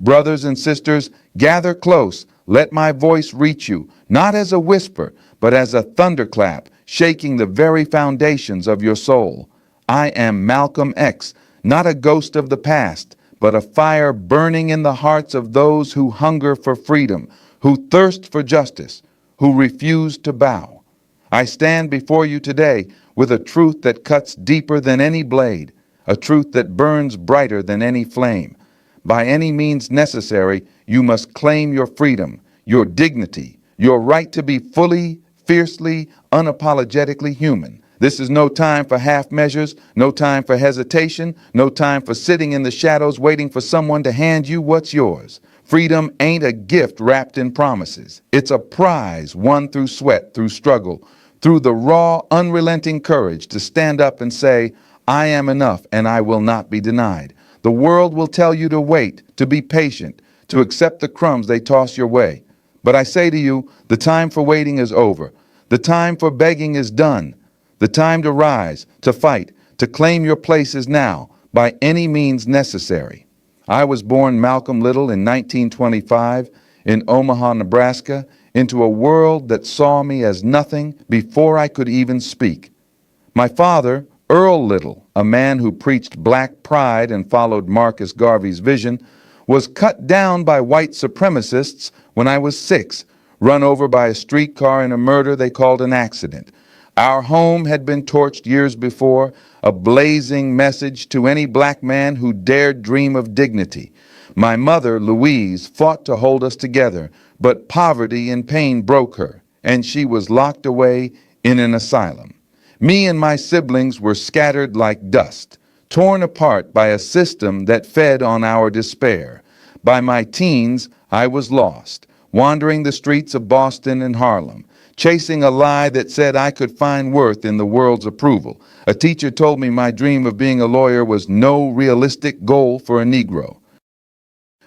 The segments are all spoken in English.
Brothers and sisters, gather close. Let my voice reach you, not as a whisper, but as a thunderclap, shaking the very foundations of your soul. I am Malcolm X, not a ghost of the past, but a fire burning in the hearts of those who hunger for freedom, who thirst for justice, who refuse to bow. I stand before you today with a truth that cuts deeper than any blade, a truth that burns brighter than any flame. By any means necessary, you must claim your freedom, your dignity, your right to be fully, fiercely, unapologetically human. This is no time for half measures, no time for hesitation, no time for sitting in the shadows waiting for someone to hand you what's yours. Freedom ain't a gift wrapped in promises. It's a prize won through sweat, through struggle, through the raw, unrelenting courage to stand up and say, I am enough and I will not be denied. The world will tell you to wait, to be patient, to accept the crumbs they toss your way. But I say to you, the time for waiting is over. The time for begging is done. The time to rise, to fight, to claim your place is now, by any means necessary. I was born Malcolm Little in 1925 in Omaha, Nebraska, into a world that saw me as nothing before I could even speak. My father, Earl Little, a man who preached black pride and followed Marcus Garvey's vision, was cut down by white supremacists when I was 6, run over by a streetcar in a murder they called an accident. Our home had been torched years before, a blazing message to any black man who dared dream of dignity. My mother, Louise, fought to hold us together, but poverty and pain broke her, and she was locked away in an asylum. Me and my siblings were scattered like dust, torn apart by a system that fed on our despair. By my teens, I was lost, wandering the streets of Boston and Harlem, chasing a lie that said I could find worth in the world's approval. A teacher told me my dream of being a lawyer was no realistic goal for a Negro.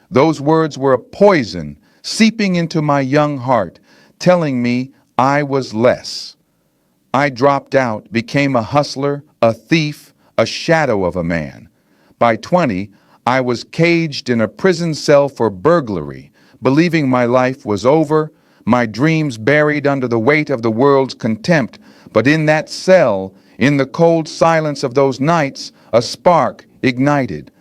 Those words were a poison seeping into my young heart, telling me I was less. I dropped out, became a hustler, a thief, a shadow of a man. By 20, I was caged in a prison cell for burglary, believing my life was over, my dreams buried under the weight of the world's contempt. But in that cell, in the cold silence of those nights, a spark ignited.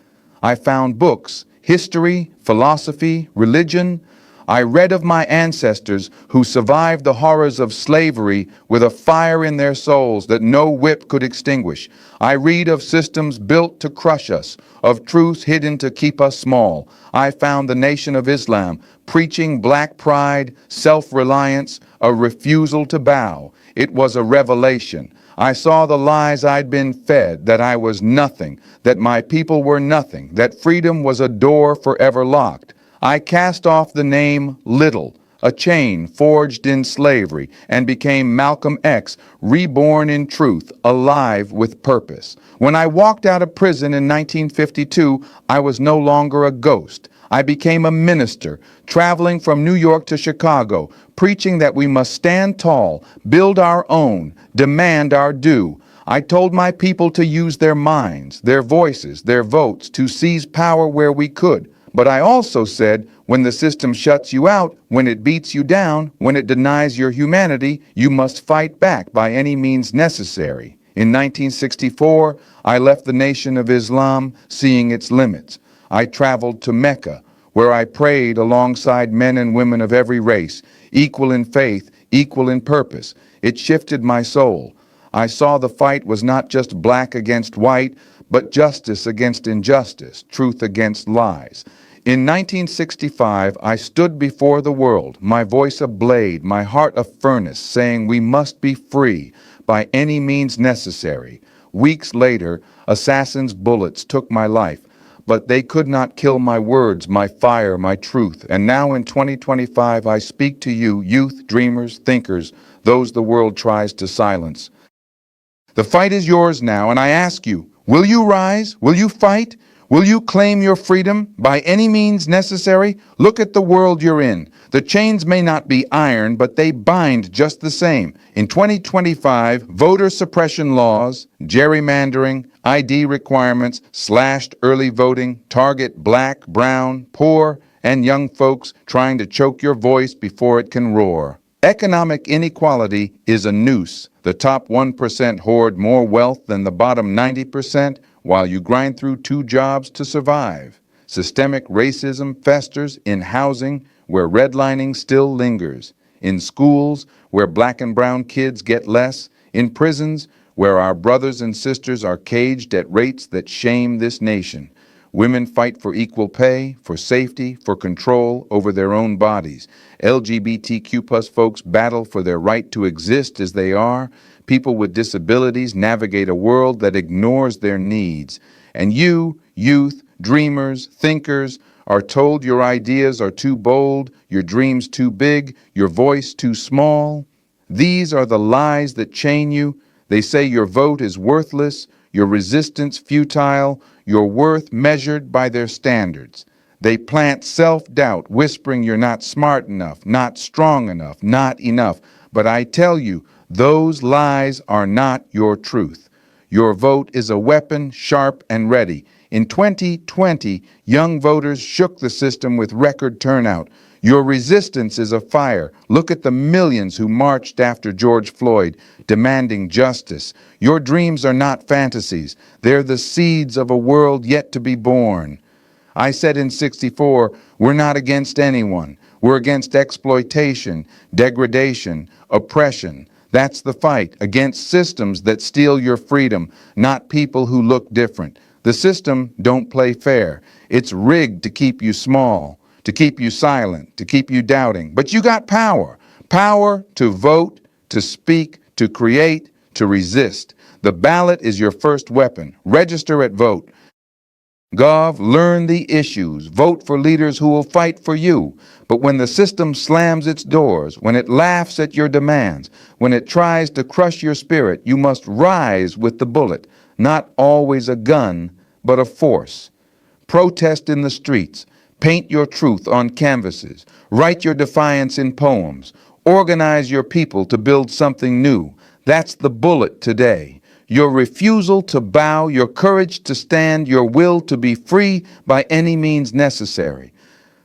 I found books, history, philosophy, religion. I read of my ancestors who survived the horrors of slavery with a fire in their souls that no whip could extinguish. I read of systems built to crush us, of truths hidden to keep us small. I found the Nation of Islam preaching black pride, self-reliance, a refusal to bow. It was a revelation. I saw the lies I'd been fed, that I was nothing, that my people were nothing, that freedom was a door forever locked. I cast off the name Little, a chain forged in slavery, and became Malcolm X, reborn in truth, alive with purpose. When I walked out of prison in 1952, I was no longer a ghost. I became a minister, traveling from New York to Chicago, preaching that we must stand tall, build our own, demand our due. I told my people to use their minds, their voices, their votes, to seize power where we could. But I also said, when the system shuts you out, when it beats you down, when it denies your humanity, you must fight back by any means necessary. In 1964, I left the Nation of Islam, seeing its limits. I traveled to Mecca, where I prayed alongside men and women of every race, equal in faith, equal in purpose. It shifted my soul. I saw the fight was not just black against white, but justice against injustice, truth against lies. In 1965, I stood before the world, my voice a blade, my heart a furnace, saying we must be free by any means necessary. Weeks later, assassins' bullets took my life, but they could not kill my words, my fire, my truth. And now in 2025, I speak to you, youth, dreamers, thinkers, those the world tries to silence. The fight is yours now, and I ask you, will you rise? Will you fight? Will you claim your freedom by any means necessary? Look at the world you're in. The chains may not be iron, but they bind just the same. In 2025, voter suppression laws, gerrymandering, ID requirements, slashed early voting, target black, brown, poor, and young folks trying to choke your voice before it can roar. Economic inequality is a noose. The top 1% hoard more wealth than the bottom 90% while you grind through 2 jobs to survive. Systemic racism festers in housing where redlining still lingers, in schools where black and brown kids get less, in prisons where our brothers and sisters are caged at rates that shame this nation. Women fight for equal pay, for safety, for control over their own bodies. LGBTQ plus folks battle for their right to exist as they are. People with disabilities navigate a world that ignores their needs. And you, youth, dreamers, thinkers, are told your ideas are too bold, your dreams too big, your voice too small. These are the lies that chain you. They say your vote is worthless, your resistance futile, your worth measured by their standards. They plant self-doubt, whispering you're not smart enough, not strong enough, not enough. But I tell you, those lies are not your truth. Your vote is a weapon, sharp and ready. In 2020, young voters shook the system with record turnout. Your resistance is a fire. Look at the millions who marched after George Floyd, demanding justice. Your dreams are not fantasies. They're the seeds of a world yet to be born. I said in '64, we're not against anyone. We're against exploitation, degradation, oppression. That's the fight, against systems that steal your freedom, not people who look different. The system don't play fair. It's rigged to keep you small, to keep you silent, to keep you doubting. But you got power. Power to vote, to speak, to create, to resist. The ballot is your first weapon. Register at vote. Gov, learn the issues. Vote for leaders who will fight for you. But when the system slams its doors, when it laughs at your demands, when it tries to crush your spirit, you must rise with the bullet. Not always a gun, but a force. Protest in the streets. Paint your truth on canvases. Write your defiance in poems. Organize your people to build something new. That's the bullet today. Your refusal to bow, your courage to stand, your will to be free by any means necessary.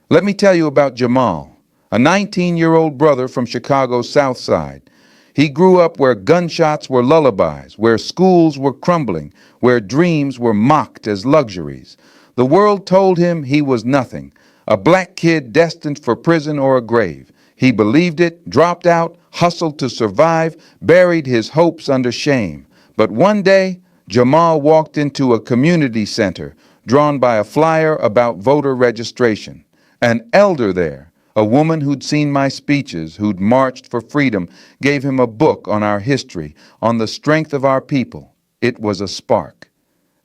Let me tell you about Jamal, a 19-year-old brother from Chicago's South Side. He grew up where gunshots were lullabies, where schools were crumbling, where dreams were mocked as luxuries. The world told him he was nothing, a black kid destined for prison or a grave. He believed it, dropped out, hustled to survive, buried his hopes under shame. But one day, Jamal walked into a community center drawn by a flyer about voter registration. An elder there, a woman who'd seen my speeches, who'd marched for freedom, gave him a book on our history, on the strength of our people. It was a spark.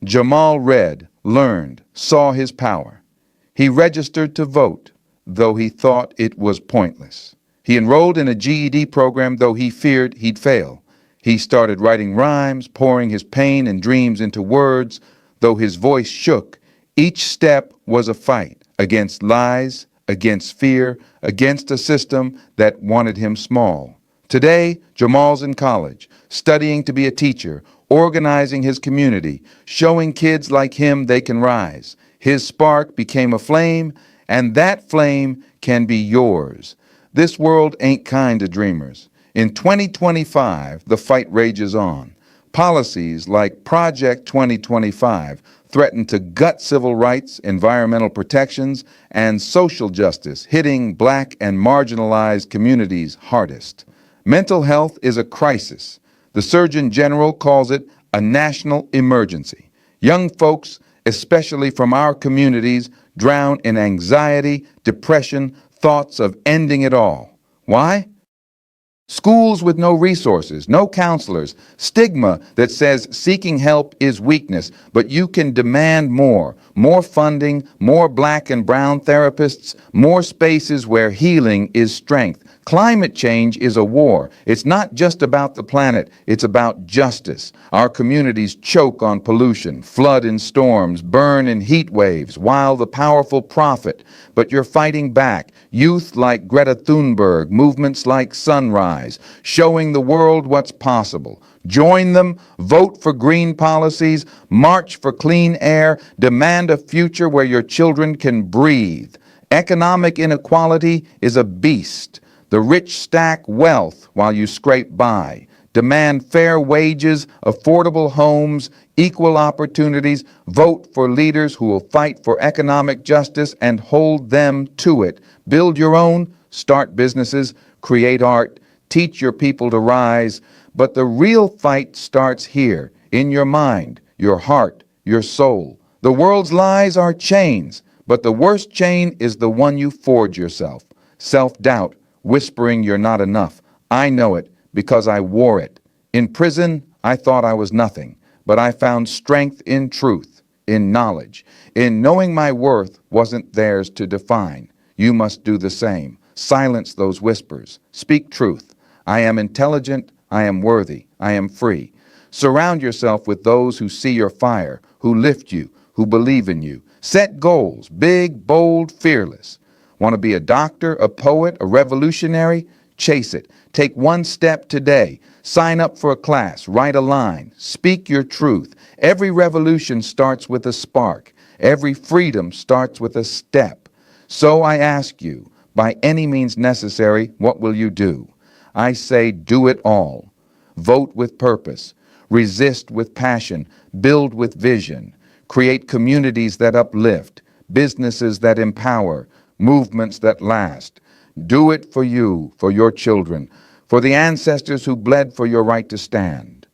Jamal read, learned, saw his power. He registered to vote, though he thought it was pointless. He enrolled in a GED program, though he feared he'd fail. He started writing rhymes, pouring his pain and dreams into words. Though his voice shook, each step was a fight against lies, against fear, against a system that wanted him small. Today, Jamal's in college, studying to be a teacher, organizing his community, showing kids like him they can rise. His spark became a flame, and that flame can be yours. This world ain't kind to dreamers. In 2025, the fight rages on. Policies like Project 2025 threaten to gut civil rights, environmental protections, and social justice, hitting black and marginalized communities hardest. Mental health is a crisis. The Surgeon General calls it a national emergency. Young folks, especially from our communities, drown in anxiety, depression, thoughts of ending it all. Why? Schools with no resources, no counselors, stigma that says seeking help is weakness, but you can demand more funding, more black and brown therapists, more spaces where healing is strength, Climate change is a war. It's not just about the planet, it's about justice. Our communities choke on pollution, flood in storms, burn in heat waves, while the powerful profit. But you're fighting back. Youth like Greta Thunberg, movements like Sunrise, showing the world what's possible. Join them, vote for green policies, march for clean air, demand a future where your children can breathe. Economic inequality is a beast. The rich stack wealth while you scrape by. Demand fair wages, affordable homes, equal opportunities. Vote for leaders who will fight for economic justice and hold them to it. Build your own, start businesses, create art, teach your people to rise. But the real fight starts here, in your mind, your heart, your soul. The world's lies are chains, but the worst chain is the one you forge yourself. Self-doubt, whispering you're not enough. I know it because I wore it. In prison, I thought I was nothing, but I found strength in truth, in knowledge, in knowing my worth wasn't theirs to define. You must do the same. Silence those whispers. Speak truth. I am intelligent. I am worthy. I am free. Surround yourself with those who see your fire, who lift you, who believe in you. Set goals, big, bold, fearless. Want to be a doctor, a poet, a revolutionary? Chase it. Take one step today. Sign up for a class. Write a line. Speak your truth. Every revolution starts with a spark. Every freedom starts with a step. So I ask you, by any means necessary, what will you do? I say, do it all. Vote with purpose. Resist with passion. Build with vision. Create communities that uplift. Businesses that empower. Movements that last. Do it for you, for your children, for the ancestors who bled for your right to stand.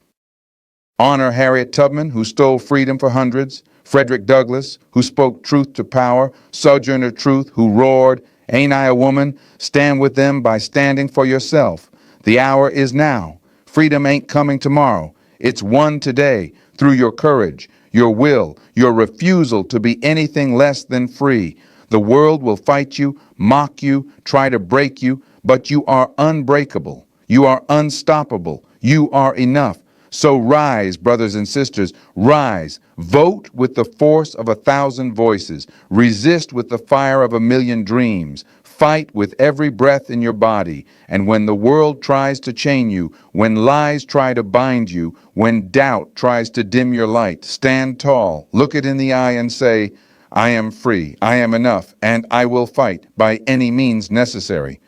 Honor Harriet Tubman, who stole freedom for hundreds, Frederick Douglass, who spoke truth to power, Sojourner Truth, who roared, "Ain't I a woman?" Stand with them by standing for yourself. The hour is now. Freedom ain't coming tomorrow. It's won today through your courage, your will, your refusal to be anything less than free. The world will fight you, mock you, try to break you, but you are unbreakable. You are unstoppable. You are enough. So rise, brothers and sisters, rise. Vote with the force of 1,000 voices. Resist with the fire of 1,000,000 dreams. Fight with every breath in your body. And when the world tries to chain you, when lies try to bind you, when doubt tries to dim your light, stand tall, look it in the eye and say, I am free, I am enough, and I will fight by any means necessary.